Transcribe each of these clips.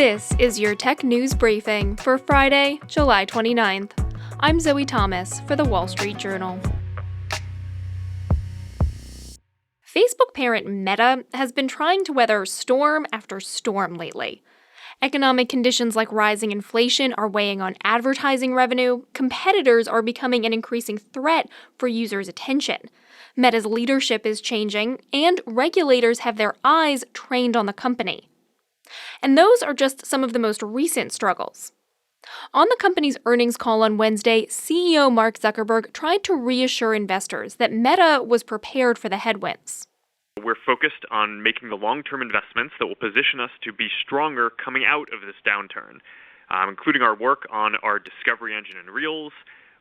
This is your tech news briefing for Friday, July 29th. I'm Zoe Thomas for the Wall Street Journal. Facebook parent Meta has been trying to weather storm after storm lately. Economic conditions like rising inflation are weighing on advertising revenue. Competitors are becoming an increasing threat for users' attention. Meta's leadership is changing, and regulators have their eyes trained on the company. And those are just some of the most recent struggles. On the company's earnings call on Wednesday, CEO Mark Zuckerberg tried to reassure investors that Meta was prepared for the headwinds. We're focused on making the long-term investments that will position us to be stronger coming out of this downturn, including our work on our discovery engine and Reels,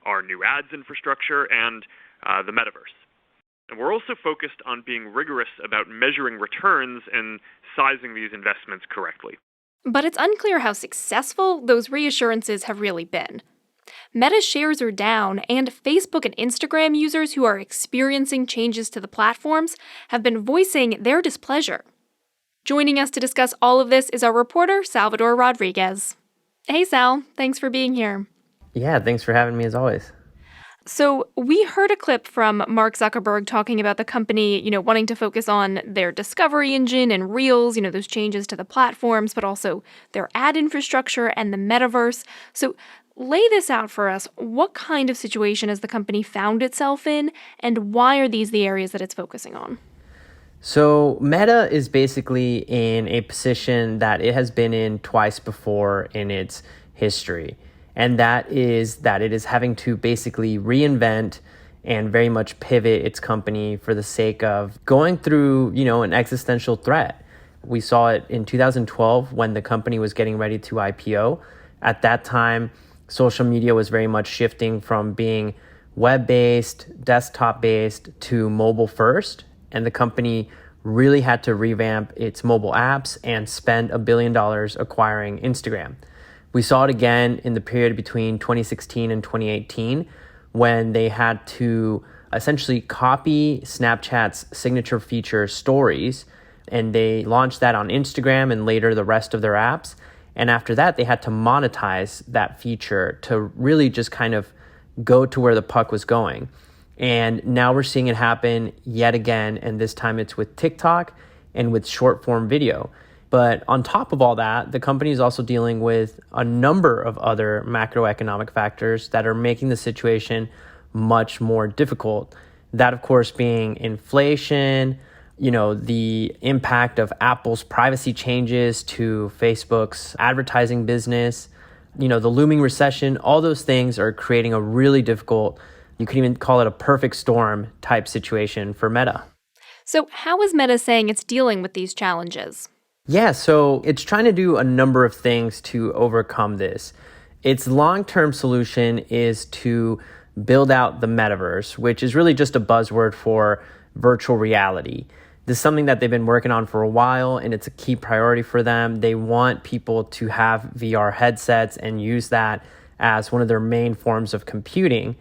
our new ads infrastructure, and the metaverse. And we're also focused on being rigorous about measuring returns and sizing these investments correctly. But it's unclear how successful those reassurances have really been. Meta shares are down, and Facebook and Instagram users who are experiencing changes to the platforms have been voicing their displeasure. Joining us to discuss all of this is our reporter, Salvador Rodriguez. Hey, Sal. Thanks for being here. Yeah, thanks for having me as always. So we heard a clip from Mark Zuckerberg talking about the company, wanting to focus on their discovery engine and Reels, those changes to the platforms, but also their ad infrastructure and the metaverse. So lay this out for us. What kind of situation has the company found itself in, and why are these the areas that it's focusing on? So Meta is basically in a position that it has been in twice before in its history. And that is that it is having to basically reinvent and very much pivot its company for the sake of going through, an existential threat. We saw it in 2012 when the company was getting ready to IPO. At that time, social media was very much shifting from being web-based, desktop-based to mobile-first. And the company really had to revamp its mobile apps and spend $1 billion acquiring Instagram. We saw it again in the period between 2016 and 2018 when they had to essentially copy Snapchat's signature feature Stories, and they launched that on Instagram and later the rest of their apps. And after that, they had to monetize that feature to really just kind of go to where the puck was going. And now we're seeing it happen yet again, and this time it's with TikTok and with short form video. But on top of all that, the company is also dealing with a number of other macroeconomic factors that are making the situation much more difficult. That, of course, being inflation, the impact of Apple's privacy changes to Facebook's advertising business, the looming recession. All those things are creating a really difficult, you could even call it a perfect storm type situation for Meta. So how is Meta saying it's dealing with these challenges? Yeah, so it's trying to do a number of things to overcome this. Its long-term solution is to build out the metaverse, which is really just a buzzword for virtual reality. This is something that they've been working on for a while, and it's a key priority for them. They want people to have VR headsets and use that as one of their main forms of computing.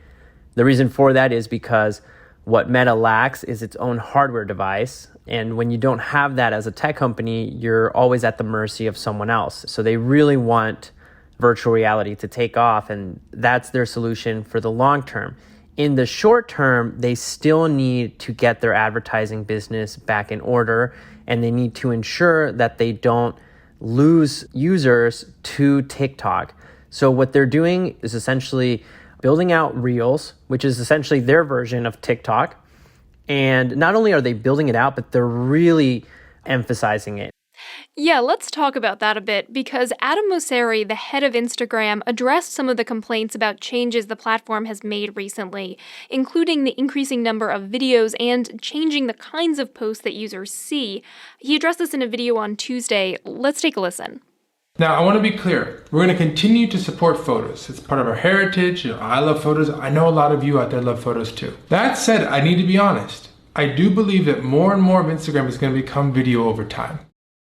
The reason for that is because what Meta lacks is its own hardware device. And when you don't have that as a tech company, you're always at the mercy of someone else. So they really want virtual reality to take off, and that's their solution for the long term. In the short term, they still need to get their advertising business back in order, and they need to ensure that they don't lose users to TikTok. So what they're doing is essentially building out Reels, which is essentially their version of TikTok. And not only are they building it out, but they're really emphasizing it. Yeah, let's talk about that a bit, because Adam Mosseri, the head of Instagram, addressed some of the complaints about changes the platform has made recently, including the increasing number of videos and changing the kinds of posts that users see. He addressed this in a video on Tuesday. Let's take a listen. Now, I want to be clear. We're going to continue to support photos. It's part of our heritage. I love photos. I know a lot of you out there love photos too. That said, I need to be honest. I do believe that more and more of Instagram is going to become video over time.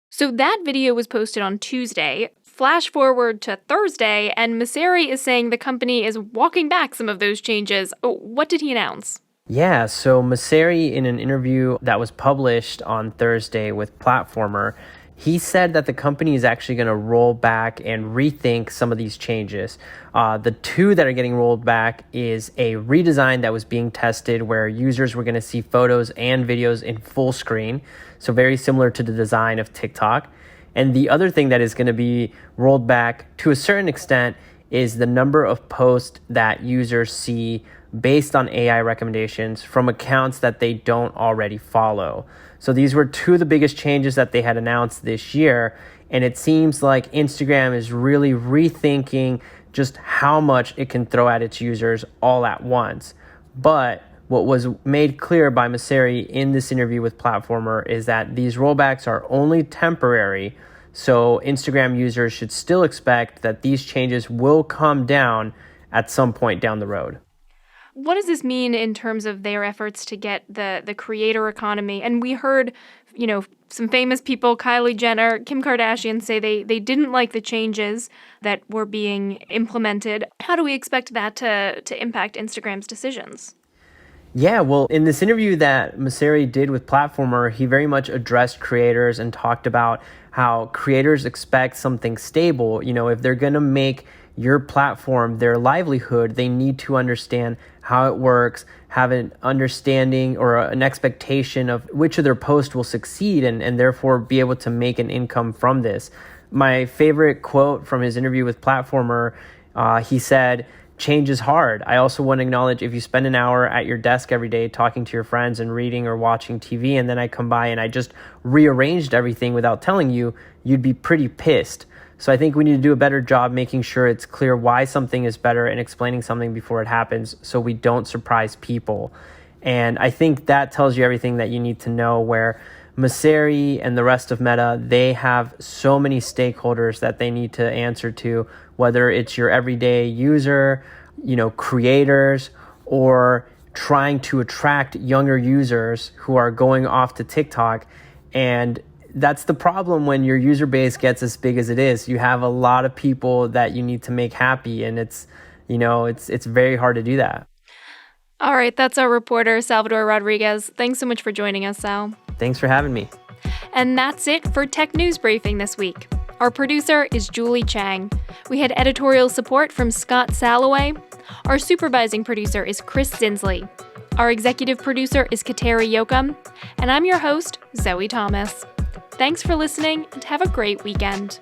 So that video was posted on Tuesday. Flash forward to Thursday, and Mosseri is saying the company is walking back some of those changes. What did he announce? Yeah, so Mosseri, in an interview that was published on Thursday with Platformer, he said that the company is actually going to roll back and rethink some of these changes. The two that are getting rolled back is a redesign that was being tested where users were going to see photos and videos in full screen, so very similar to the design of TikTok. And the other thing that is going to be rolled back to a certain extent is the number of posts that users see based on AI recommendations from accounts that they don't already follow. So these were two of the biggest changes that they had announced this year. And it seems like Instagram is really rethinking just how much it can throw at its users all at once. But what was made clear by Mosseri in this interview with Platformer is that these rollbacks are only temporary. So Instagram users should still expect that these changes will come down at some point down the road. What does this mean in terms of their efforts to get the creator economy? And we heard, some famous people, Kylie Jenner, Kim Kardashian, say they didn't like the changes that were being implemented. How do we expect that to impact Instagram's decisions? Yeah, well, in this interview that Mosseri did with Platformer, he very much addressed creators and talked about how creators expect something stable. If they're going to make your platform their livelihood, they need to understand how it works, have an understanding or an expectation of which of their posts will succeed and therefore be able to make an income from this. My favorite quote from his interview with Platformer, he said, "Change is hard. I also want to acknowledge if you spend an hour at your desk every day talking to your friends and reading or watching TV, and then I come by and I just rearranged everything without telling you, you'd be pretty pissed. So I think we need to do a better job making sure it's clear why something is better and explaining something before it happens so we don't surprise people." And I think that tells you everything that you need to know, where Mosseri and the rest of Meta, they have so many stakeholders that they need to answer to, whether it's your everyday user, creators, or trying to attract younger users who are going off to TikTok. And that's the problem when your user base gets as big as it is. You have a lot of people that you need to make happy, and it's very hard to do that. All right, that's our reporter, Salvador Rodriguez. Thanks so much for joining us, Sal. Thanks for having me. And that's it for Tech News Briefing this week. Our producer is Julie Chang. We had editorial support from Scott Salloway. Our supervising producer is Chris Zinsley. Our executive producer is Kateri Yoakum. And I'm your host, Zoe Thomas. Thanks for listening, and have a great weekend.